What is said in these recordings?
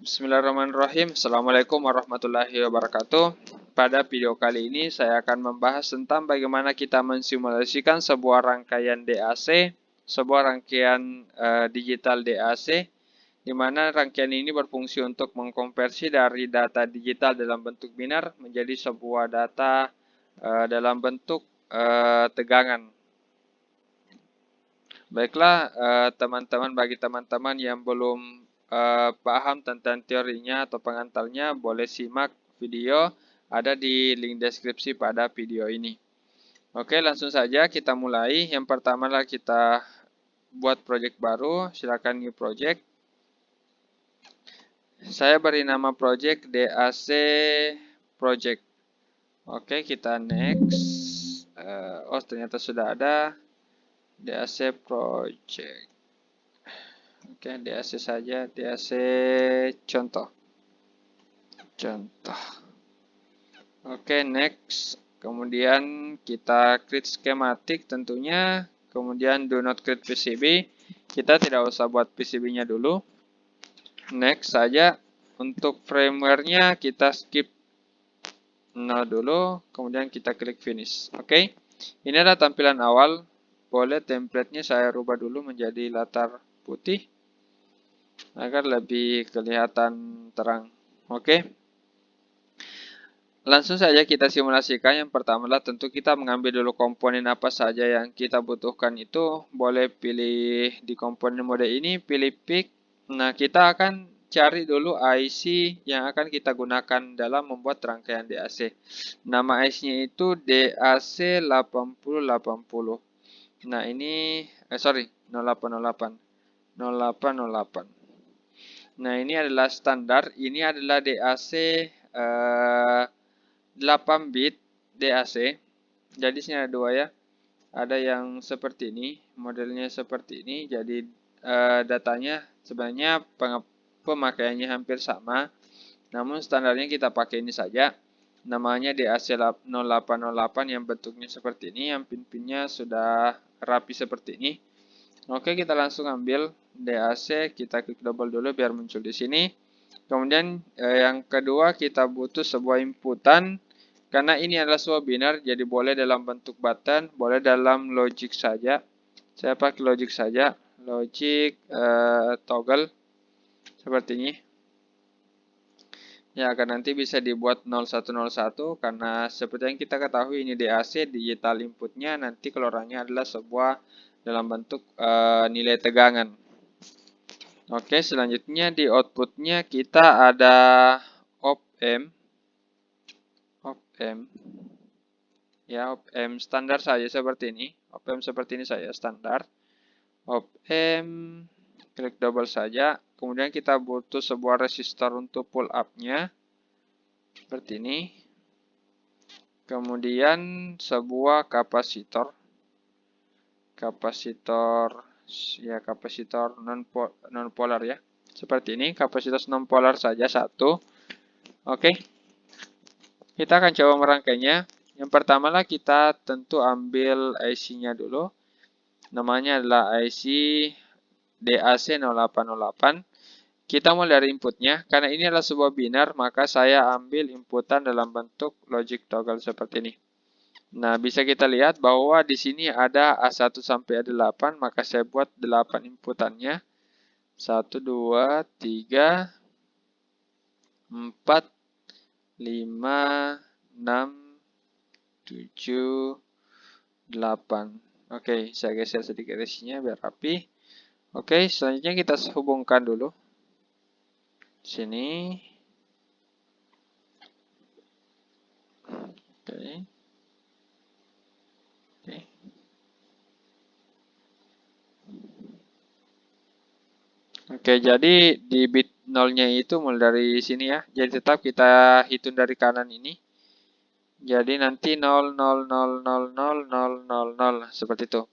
Bismillahirrahmanirrahim. Assalamualaikum warahmatullahi wabarakatuh. Pada video kali ini saya akan membahas tentang bagaimana kita mensimulasikan sebuah rangkaian DAC, sebuah rangkaian digital DAC, di mana rangkaian ini berfungsi untuk mengkonversi dari data digital dalam bentuk binar menjadi sebuah data dalam bentuk tegangan. Baiklah, teman-teman, bagi teman-teman yang belum paham tentang teorinya atau pengantarnya, boleh simak video ada di link deskripsi pada video ini. Oke, langsung saja kita mulai. Yang pertama lah kita buat project baru. Silakan new project. Saya beri nama project DAC project. Oke, kita next. Oh, ternyata sudah ada DAC project. Oke, DAC saja, DAC contoh. Oke, next. Kemudian kita create schematic tentunya. Kemudian do not create PCB. Kita tidak usah buat PCB-nya dulu. Next saja. Untuk firmware-nya kita skip 0 dulu. Kemudian kita klik finish. Oke. Ini adalah tampilan awal. Boleh template-nya saya rubah dulu menjadi latar putih agar lebih kelihatan terang. Oke. Langsung saja kita simulasikan. Yang pertama adalah tentu kita mengambil dulu komponen apa saja yang kita butuhkan itu. Boleh pilih di komponen mode ini, pilih pick. Nah, kita akan cari dulu IC yang akan kita gunakan dalam membuat rangkaian DAC. Nama IC-nya itu DAC 8080. Nah, ini 0808. 0808. Nah, ini adalah standar. Ini adalah DAC 8 bit DAC. Jadi sini ada dua ya. Ada yang seperti ini, modelnya seperti ini. Jadi datanya sebenarnya pemakaiannya hampir sama. Namun standarnya kita pakai ini saja. Namanya DAC 0808 yang bentuknya seperti ini, yang pin-pinnya sudah rapi seperti ini. Oke, kita langsung ambil DAC, kita klik double dulu biar muncul di sini. Kemudian yang kedua kita butuh sebuah inputan. Karena ini adalah sebuah binar, jadi boleh dalam bentuk button, boleh dalam logic saja. Saya pakai logic saja, logic toggle seperti ini. Ya, akan nanti bisa dibuat 0101 karena seperti yang kita ketahui ini DAC digital inputnya, nanti keluarannya adalah sebuah dalam bentuk nilai tegangan. Oke, selanjutnya di outputnya kita ada op-amp. Ya, op-amp standar saja seperti ini. Op-amp seperti ini saja standar. Op-amp, klik double saja. Kemudian kita butuh sebuah resistor untuk pull up-nya. Seperti ini. Kemudian sebuah kapasitor. Kapasitor non polar ya. Seperti ini, kapasitor non polar saja satu. Oke. Kita akan coba merangkainya. Yang pertama lah kita tentu ambil IC-nya dulu. Namanya adalah IC DAC 0808. Kita mulai dari inputnya. Karena ini adalah sebuah binar, maka saya ambil inputan dalam bentuk logic toggle seperti ini. Nah, bisa kita lihat bahwa di sini ada A1 sampai A8, maka saya buat 8 inputannya. 1, 2, 3, 4, 5, 6, 7, 8. Oke, saya geser sedikit isinya biar rapi. Oke, selanjutnya kita hubungkan dulu. Sini. Oke. Oke, jadi di bit 0-nya itu mulai dari sini ya. Jadi tetap kita hitung dari kanan ini. Jadi nanti 0, 0, 0, 0, 0, 0, 0, 0, seperti itu.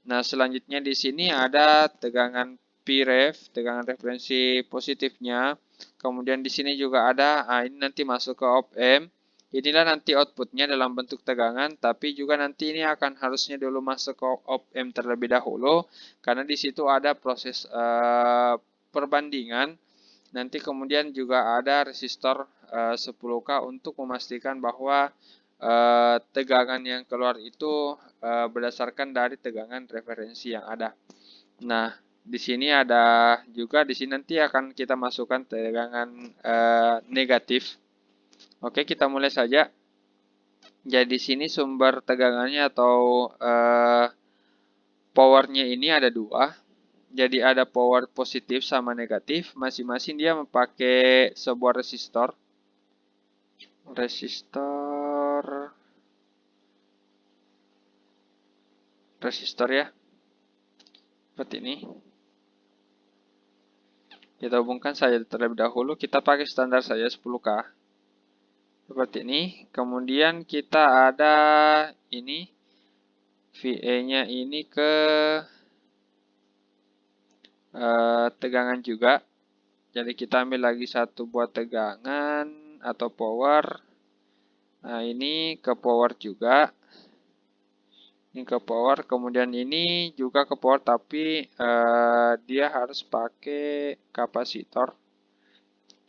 Nah, selanjutnya di sini ada tegangan Pref, tegangan referensi positifnya. Kemudian di sini juga ada, ini nanti masuk ke op-amp. Inilah nanti outputnya dalam bentuk tegangan, tapi juga nanti ini akan harusnya dulu masuk ke op-amp terlebih dahulu, karena di situ ada proses perbandingan Nanti kemudian juga ada resistor 10K untuk memastikan bahwa tegangan yang keluar itu berdasarkan dari tegangan referensi yang ada. Nah, di sini ada juga, di sini nanti akan kita masukkan tegangan negatif. Oke, kita mulai saja. Jadi di sini sumber tegangannya atau powernya ini ada dua. Jadi ada power positif sama negatif. Masing-masing dia memakai sebuah resistor. Resistor ya. Seperti ini. Kita hubungkan saja terlebih dahulu. Kita pakai standar saja 10K. Seperti ini. Kemudian kita ada ini. VA-nya ini ke tegangan juga. Jadi kita ambil lagi satu buat tegangan atau power. Nah, ini ke power juga. Ini ke power. Kemudian ini juga ke power, tapi dia harus pakai kapasitor.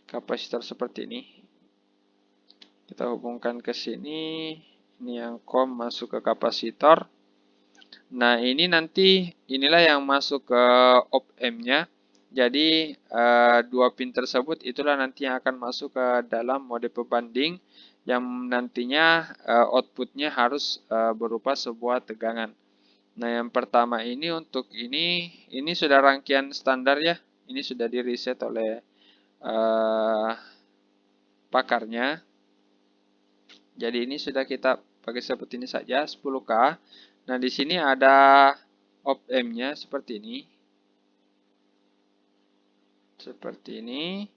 Kapasitor seperti ini. Kita hubungkan ke sini. Ini yang COM masuk ke kapasitor. Nah, ini nanti inilah yang masuk ke op-amp-nya. Jadi, dua pin tersebut itulah nanti yang akan masuk ke dalam mode pembanding yang nantinya outputnya harus berupa sebuah tegangan. Nah, yang pertama ini untuk ini sudah rangkaian standar ya. Ini sudah di reset oleh pakarnya. Jadi ini sudah kita pakai seperti ini saja, 10K. Nah, di sini ada op-amp-nya seperti ini. Seperti ini.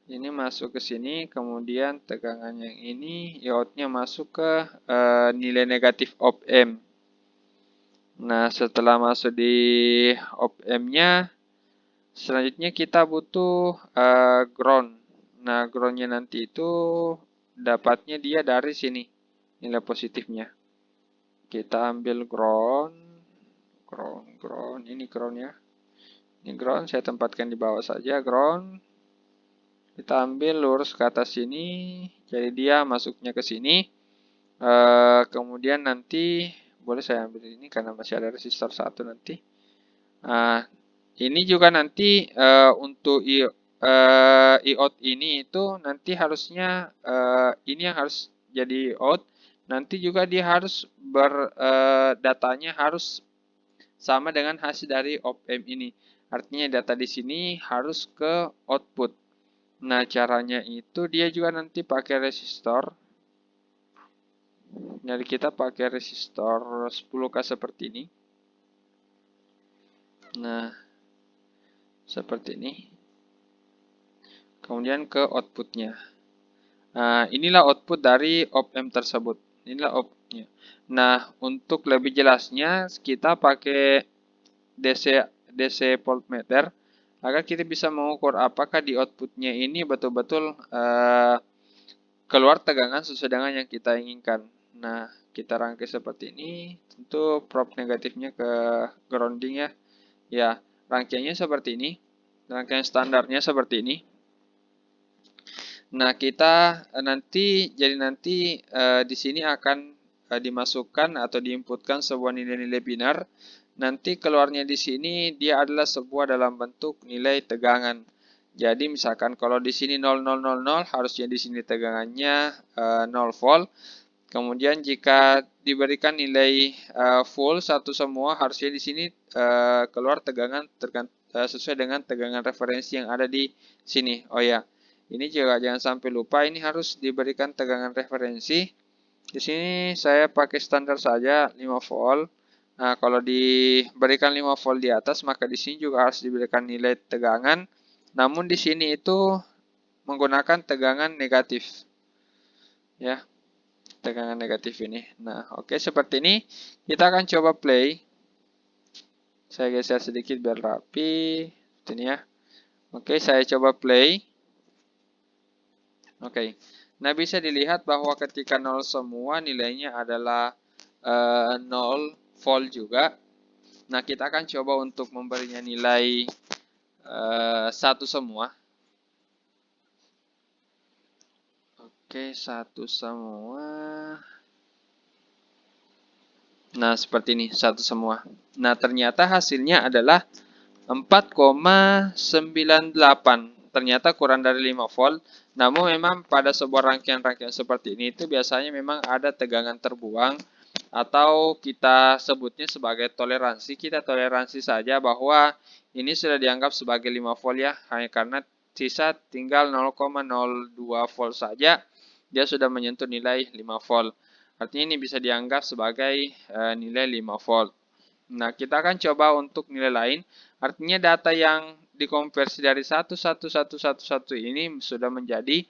Ini masuk ke sini, kemudian tegangan yang ini, iot-nya masuk ke nilai negatif op-amp. Nah, setelah masuk di op-amp-nya, selanjutnya kita butuh ground. Nah, ground-nya nanti itu dapatnya dia dari sini, nilai positifnya. Kita ambil ground, ini ground ya. Ini ground, saya tempatkan di bawah saja, ground. Kita ambil lurus ke atas sini, jadi dia masuknya ke sini. Kemudian nanti, boleh saya ambil ini karena masih ada resistor 1 nanti. Ini juga nanti untuk iot ini itu nanti harusnya ini yang harus jadi out. Nanti juga dia harus datanya harus sama dengan hasil dari op-amp ini. Artinya data di sini harus ke output. Nah, caranya itu dia juga nanti pakai resistor. Jadi kita pakai resistor 10K seperti ini. Nah, seperti ini. Kemudian ke outputnya. Nah, inilah output dari op-amp tersebut. Inilah outputnya. Nah, untuk lebih jelasnya kita pakai DC voltmeter agar kita bisa mengukur apakah di outputnya ini betul-betul keluar tegangan sesuai dengan yang kita inginkan. Nah, kita rangkai seperti ini. Tentu probe negatifnya ke grounding ya. Ya, rangkaiannya seperti ini. Rangkaian standarnya seperti ini. Nah, kita nanti di sini akan dimasukkan atau diinputkan sebuah nilai-nilai binar. Nanti keluarnya di sini dia adalah sebuah dalam bentuk nilai tegangan. Jadi misalkan kalau di sini 0000 harusnya di sini tegangannya 0 volt. Kemudian jika diberikan nilai full satu semua harusnya di sini keluar tegangan sesuai dengan tegangan referensi yang ada di sini. Oh ya, ini juga jangan sampai lupa ini harus diberikan tegangan referensi. Di sini saya pakai standar saja 5 volt. Nah, kalau diberikan 5 volt di atas, maka di sini juga harus diberikan nilai tegangan. Namun di sini itu menggunakan tegangan negatif. Ya, tegangan negatif ini. Nah, oke, seperti ini. Kita akan coba play. Saya geser sedikit biar rapi. Seperti ini ya. Oke, saya coba play. Oke. Nah, bisa dilihat bahwa ketika 0 semua nilainya adalah 0 volt juga. Nah, kita akan coba untuk memberinya nilai 1 semua. Oke, satu semua. Nah, seperti ini, satu semua. Nah, ternyata hasilnya adalah 4,98. Ternyata kurang dari 5 volt. Namun memang pada sebuah rangkaian-rangkaian seperti ini itu biasanya memang ada tegangan terbuang atau kita sebutnya sebagai toleransi. Kita toleransi saja bahwa ini sudah dianggap sebagai 5 volt ya, hanya karena sisa tinggal 0,02 volt saja dia sudah menyentuh nilai 5 volt. Artinya ini bisa dianggap sebagai nilai 5 volt. Nah, kita akan coba untuk nilai lain. Artinya data yang dikonversi dari 11111 ini sudah menjadi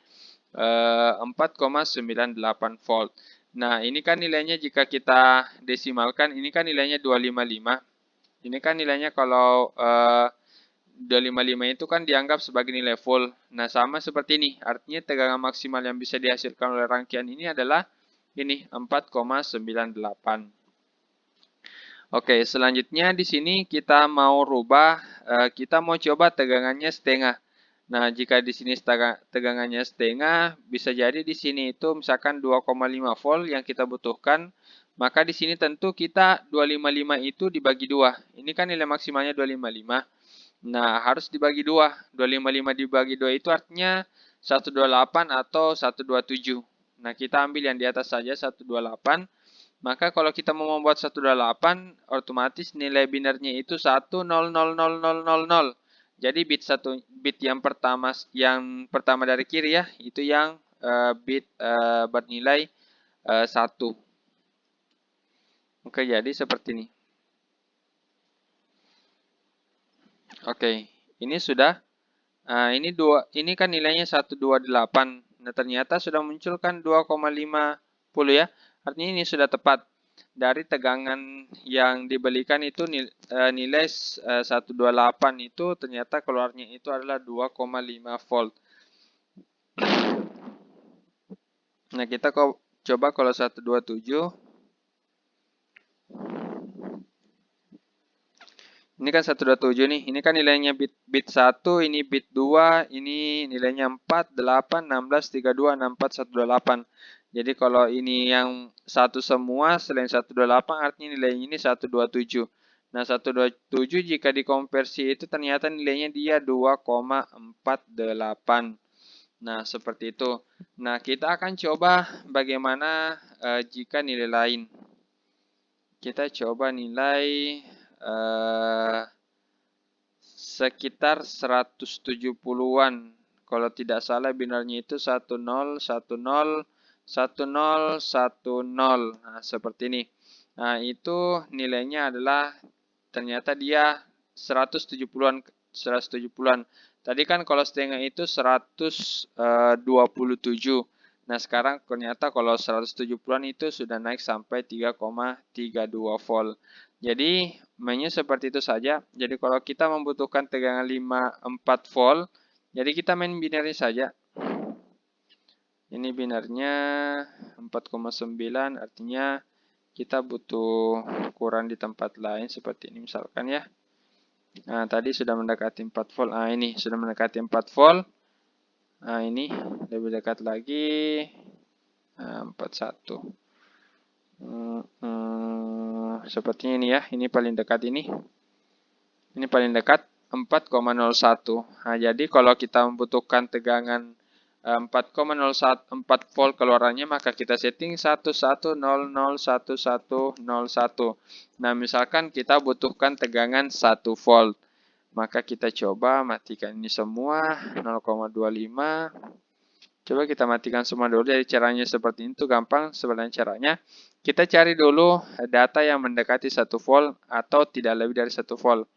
4,98 volt. Nah, ini kan nilainya jika kita desimalkan, ini kan nilainya 255. Ini kan nilainya kalau 255 itu kan dianggap sebagai nilai volt. Nah, sama seperti ini. Artinya tegangan maksimal yang bisa dihasilkan oleh rangkaian ini adalah ini 4,98. Oke, selanjutnya di sini kita mau rubah, kita mau coba tegangannya setengah. Nah, jika di sini tegangannya setengah, bisa jadi di sini itu misalkan 2,5 volt yang kita butuhkan, maka di sini tentu kita 255 itu dibagi 2. Ini kan nilai maksimalnya 255. Nah, harus dibagi 2. 255 dibagi 2 itu artinya 128 atau 127. Nah, kita ambil yang di atas saja 128. Maka kalau kita mau membuat 128, otomatis nilai binarnya itu 1000000. Jadi bit yang pertama dari kiri ya, itu yang bit bernilai 1. Oke, jadi seperti ini. Oke, ini sudah. Ini kan nilainya 128. Nah, ternyata sudah muncul kan 2,50 ya. Artinya ini sudah tepat. Dari tegangan yang dibelikan itu nilai 128 itu ternyata keluarnya itu adalah 2,5 volt. Nah, kita coba kalau 127. Ini kan 127 nih. Ini kan nilainya bit 1, ini bit 2, ini nilainya 4, 8, 16, 32, 64, 128. Jadi kalau ini yang satu semua selain 128 artinya nilainya ini 127. Nah, 127 jika dikonversi itu ternyata nilainya dia 2,48. Nah, seperti itu. Nah, kita akan coba bagaimana jika nilai lain. Kita coba nilai sekitar 170-an. Kalau tidak salah binarnya itu 10101010. Nah, seperti ini. Nah, itu nilainya adalah ternyata dia 170-an 170-an. Tadi kan kalau setengah itu 127. Nah, sekarang ternyata kalau 170-an itu sudah naik sampai 3,32 volt. Jadi, mainnya seperti itu saja. Jadi, kalau kita membutuhkan tegangan 4 volt, jadi kita main binarnya saja. Ini binarnya 4,9, artinya kita butuh kurang di tempat lain seperti ini misalkan ya. Nah, tadi sudah mendekati 4 volt. Nah, ini sudah mendekati 4 volt. Nah, ini lebih dekat lagi. Nah, 41. Sepertinya ini ya. Ini paling dekat ini. Ini paling dekat 4,01. Nah, jadi kalau kita membutuhkan tegangan 4,01 4 volt keluarannya, maka kita setting 11001101. Nah, misalkan kita butuhkan tegangan 1 volt. Maka kita coba matikan ini semua 0,25. Coba kita matikan semua dulu. Jadi caranya seperti itu gampang sebenarnya caranya. Kita cari dulu data yang mendekati 1 volt atau tidak lebih dari 1 volt.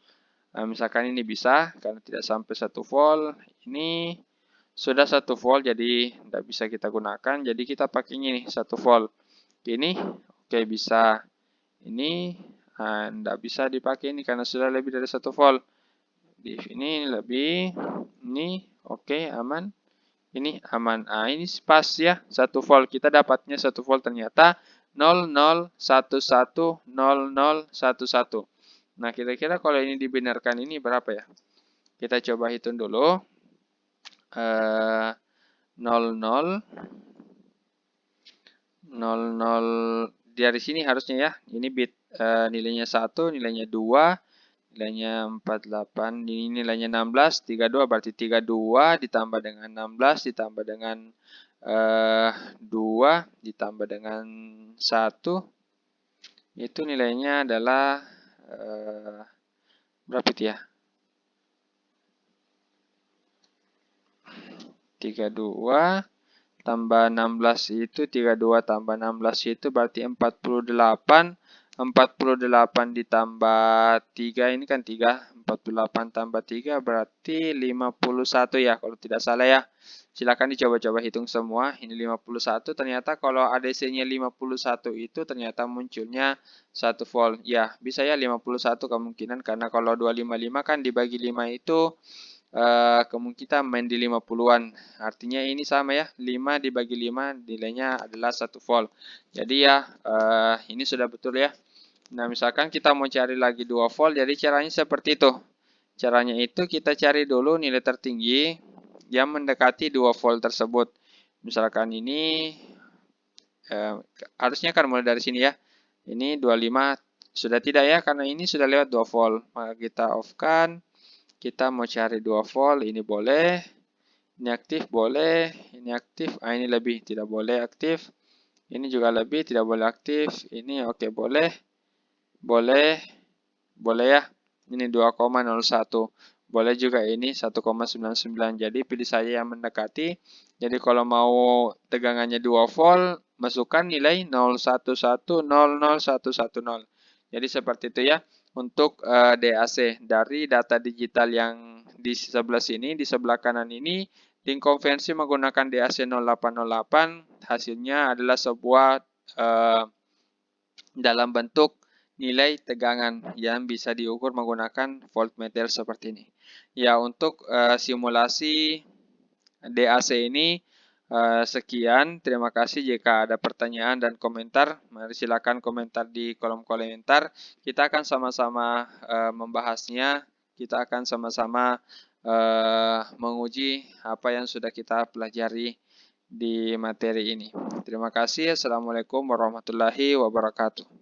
Nah, misalkan ini bisa karena tidak sampai 1 volt. Ini sudah 1 volt jadi tidak bisa kita gunakan. Jadi kita pakainya ini 1 volt. Ini oke bisa. Ini tidak bisa dipakai ini karena sudah lebih dari 1 volt. Di sini lebih, ini oke aman, ini aman. Nah, ini pas ya 1 volt. Kita dapatnya 1 volt ternyata 00110011. Nah, kira-kira kalau ini dibenarkan ini berapa ya? Kita coba hitung dulu. 00 00 dari sini harusnya ya. Ini bit nilainya 1, nilainya 2, nilainya 48, ini nilainya 16, 32 berarti 32 ditambah dengan 16 ditambah dengan 2 ditambah dengan 1 itu nilainya adalah berapa itu ya? 32 tambah 16 itu 32 tambah 16 itu berarti 48. 48 ditambah 3 ini kan 3. 48 tambah 3 berarti 51 ya kalau tidak salah ya. Silakan dicoba-coba hitung semua. Ini 51. Ternyata kalau ADC-nya 51 itu ternyata munculnya 1 volt. Ya, bisa ya 51 kemungkinan karena kalau 255 kan dibagi 5 itu kemungkinan main di 50-an. Artinya ini sama ya, 5 dibagi 5 nilainya adalah 1 volt. Jadi ya, ini sudah betul ya. Nah, misalkan kita mau cari lagi 2 volt, jadi caranya seperti itu. Caranya itu kita cari dulu nilai tertinggi yang mendekati 2 volt tersebut. Misalkan ini, harusnya kan mulai dari sini ya. Ini 25, sudah tidak ya, karena ini sudah lewat 2 volt. Maka kita off-kan. Kita mau cari 2 volt, ini boleh. Ini aktif, boleh. Ini aktif, ini lebih, tidak boleh aktif. Ini juga lebih, tidak boleh aktif. Ini oke, boleh. Boleh. Boleh ya. Ini 2,01. Boleh juga ini 1,99. Jadi pilih saja yang mendekati. Jadi kalau mau tegangannya 2 volt, masukkan nilai 0,1100,110. Jadi seperti itu ya. Untuk DAC dari data digital yang di sebelah sini, di sebelah kanan ini, dikonversi menggunakan DAC 0808, hasilnya adalah sebuah dalam bentuk nilai tegangan yang bisa diukur menggunakan voltmeter seperti ini. Ya, untuk simulasi DAC ini sekian. Terima kasih. Jika ada pertanyaan dan komentar, mari silakan komentar di kolom komentar. Kita akan sama-sama membahasnya. Kita akan sama-sama menguji apa yang sudah kita pelajari di materi ini. Terima kasih. Assalamualaikum warahmatullahi wabarakatuh.